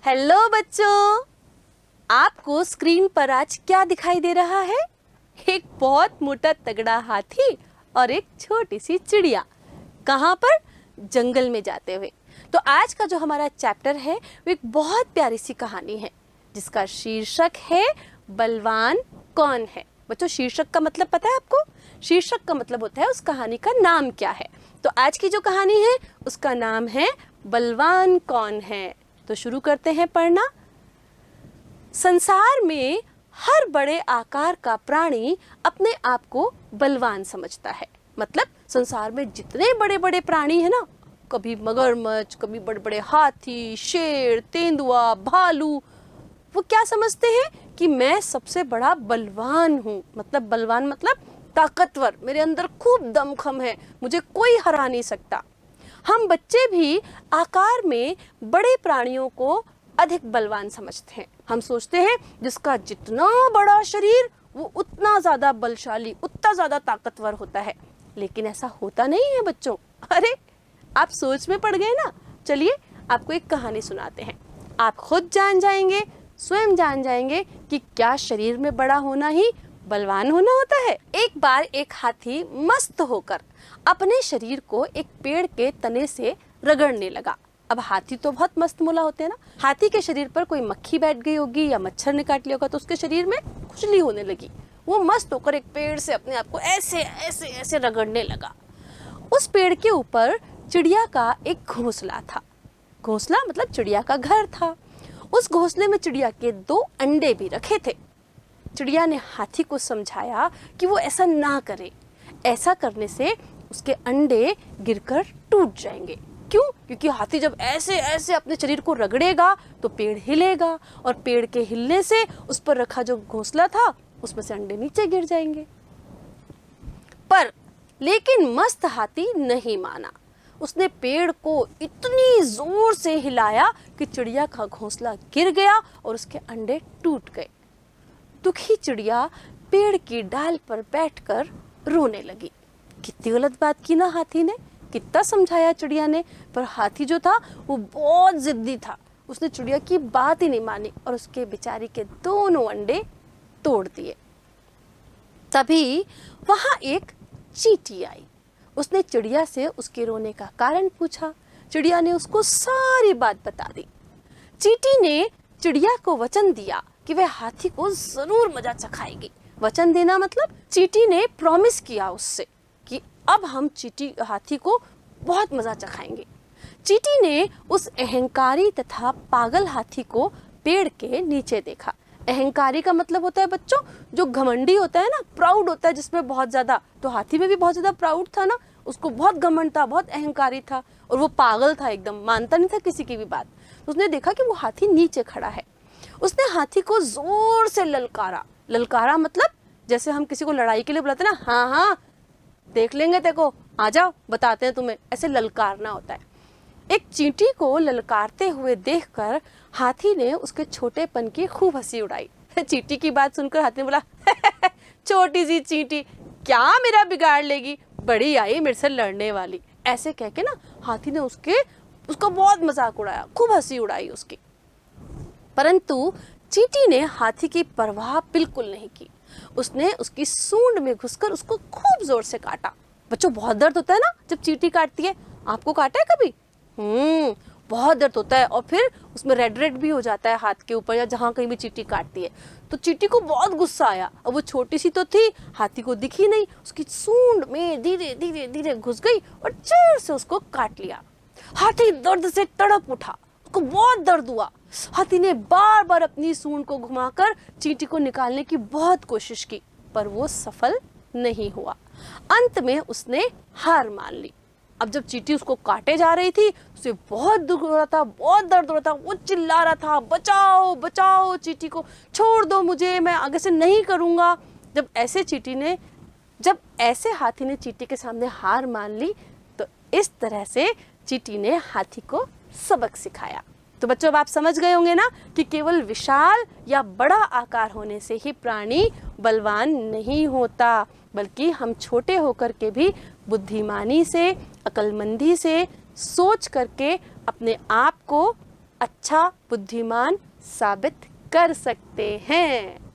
Hello बच्चों, आपको screen पर आज क्या दिखाई दे रहा है? एक बहुत मोटा तगड़ा हाथी और एक छोटी सी चिड़िया। कहाँ पर? जंगल में जाते हुए। तो आज का जो हमारा चैप्टर है वो एक बहुत प्यारी सी कहानी है जिसका शीर्षक है बलवान कौन है। बच्चों, शीर्षक का मतलब पता है आपको? शीर्षक का मतलब होता है उस कहानी का नाम क्या है। तो आज की जो कहानी है उसका नाम है बलवान कौन है। तो शुरू करते हैं पढ़ना। संसार में हर बड़े आकार का प्राणी अपने आप को बलवान समझता है। मतलब संसार में जितने बड़े बड़े प्राणी हैं ना, कभी मगरमच्छ, कभी बड़े बड़े हाथी, शेर, तेंदुआ, भालू, वो क्या समझते हैं कि मैं सबसे बड़ा बलवान हूँ। मतलब बलवान मतलब ताकतवर, मेरे अंदर खूब दमखम है, मुझे कोई हरा नहीं सकता। हम बच्चे भी आकार में बड़े प्राणियों को अधिक बलवान समझते हैं। हम सोचते हैं जिसका जितना बड़ा शरीर वो उतना ज्यादा बलशाली, उतना ज्यादा ताकतवर होता है। लेकिन ऐसा होता नहीं है बच्चों। अरे, आप सोच में पड़ गए ना। चलिए आपको एक कहानी सुनाते हैं। आप खुद जान जाएंगे, स्वयं जान जाएंगे कि क्या शरीर में बड़ा होना ही बलवान होना होता है। एक बार एक हाथी मस्त होकर अपने शरीर को एक पेड़ के तने से रगड़ने लगा। अब हाथी तो बहुत मस्त मोला होते हैं ना। हाथी के शरीर पर कोई मक्खी बैठ गई होगी या मच्छर ने काट लिया होगा तो उसके शरीर में खुजली होने लगी। वो मस्त होकर एक पेड़ से अपने आप को ऐसे ऐसे ऐसे रगड़ने लगा। उस पेड़ के ऊपर चिड़िया का एक घोंसला था। घोंसला मतलब चिड़िया का घर था। उस घोंसले में चिड़िया के 2 अंडे भी रखे थे। चिड़िया ने हाथी को समझाया कि वो ऐसा ना करे। ऐसा करने से उसके अंडे गिरकर टूट जाएंगे। क्यों? क्योंकि हाथी जब ऐसे ऐसे अपने शरीर को रगड़ेगा तो पेड़ हिलेगा और पेड़ के हिलने से उस पर रखा जो घोंसला था उसमें से अंडे नीचे गिर जाएंगे। लेकिन मस्त हाथी नहीं माना। उसने पेड़ को इतनी जोर से हिलाया कि चिड़िया का घोंसला गिर गया और उसके अंडे टूट गए। दुखी चिड़िया पेड़ की डाल पर बैठकर रोने लगी। कितनी गलत बात की ना हाथी ने। कितना समझाया चिड़िया ने, पर हाथी जो था वो बहुत जिद्दी था। उसने चिड़िया की बात ही नहीं मानी और उसके बेचारी के दोनों अंडे तोड़ दिए। तभी वहां एक चींटी आई। उसने चिड़िया से उसके रोने का कारण पूछा। चिड़िया ने उसको सारी बात बता दी। चींटी ने चिड़िया को वचन दिया कि वह हाथी को जरूर मजा चखाएगी। वचन देना मतलब चींटी ने प्रॉमिस किया उससे कि अब हम हाथी को बहुत मजा चखाएंगे। चींटी ने उस अहंकारी तथा पागल हाथी को पेड़ के नीचे देखा। अहंकारी का मतलब होता है बच्चों जो घमंडी होता है ना, प्राउड होता है जिसमें बहुत ज्यादा। तो हाथी में भी बहुत ज्यादा प्राउड था ना, उसको बहुत घमंड था, बहुत अहंकारी था और वो पागल था, एकदम मानता नहीं था किसी की भी बात। उसने देखा कि वो हाथी नीचे खड़ा है। उसने हाथी को जोर से ललकारा। ललकारा मतलब जैसे हम किसी को लड़ाई के लिए बुलाते हैं ना, हाँ हाँ देख लेंगे तेरे को, आ जाओ बताते हैं तुम्हें, ऐसे ललकारना होता है। एक चींटी को ललकारते हुए देखकर हाथी ने उसके छोटेपन की खूब हंसी उड़ाई। चींटी की बात सुनकर हाथी ने बोला छोटी सी चींटी क्या मेरा बिगाड़ लेगी, बड़ी आई मेरे से लड़ने वाली। ऐसे कह के ना हाथी ने उसका बहुत मजाक उड़ाया, खूब हंसी उड़ाई उसकी। परंतु चींटी ने हाथी की परवाह बिल्कुल नहीं की। उसने उसकी सूंड में घुसकर उसको खूब जोर से काटा। बच्चों, बहुत दर्द होता है ना जब चींटी काटती है। आपको काटा है कभी? बहुत दर्द होता है और फिर उसमें रेड रेड भी हो जाता है हाथ के ऊपर या जहाँ कहीं भी चींटी काटती है। तो चींटी को बहुत गुस्सा आया। अब वो छोटी सी तो थी, हाथी को दिखी नहीं, उसकी सूंड में धीरे धीरे धीरे घुस गई और जोर से उसको काट लिया। हाथी दर्द से तड़प उठा, उसको बहुत दर्द हुआ। हाथी ने बार बार अपनी सूंड को घुमाकर चींटी को निकालने की बहुत कोशिश की, पर वो सफल नहीं हुआ। अंत में उसने हार मान ली। अब जब चींटी उसको काटे जा रही थी, उसे बहुत दुख हो रहा था, बहुत दर्द हो रहा था। वो चिल्ला रहा था, बचाओ बचाओ, चींटी को छोड़ दो मुझे, मैं आगे से नहीं करूँगा। जब ऐसे हाथी ने चींटी के सामने हार मान ली तो इस तरह से चींटी ने हाथी को सबक सिखाया। तो बच्चों, अब आप समझ गए होंगे ना कि केवल विशाल या बड़ा आकार होने से ही प्राणी बलवान नहीं होता, बल्कि हम छोटे होकर के भी बुद्धिमानी से, अक्लमंदी से सोच करके अपने आप को अच्छा बुद्धिमान साबित कर सकते हैं।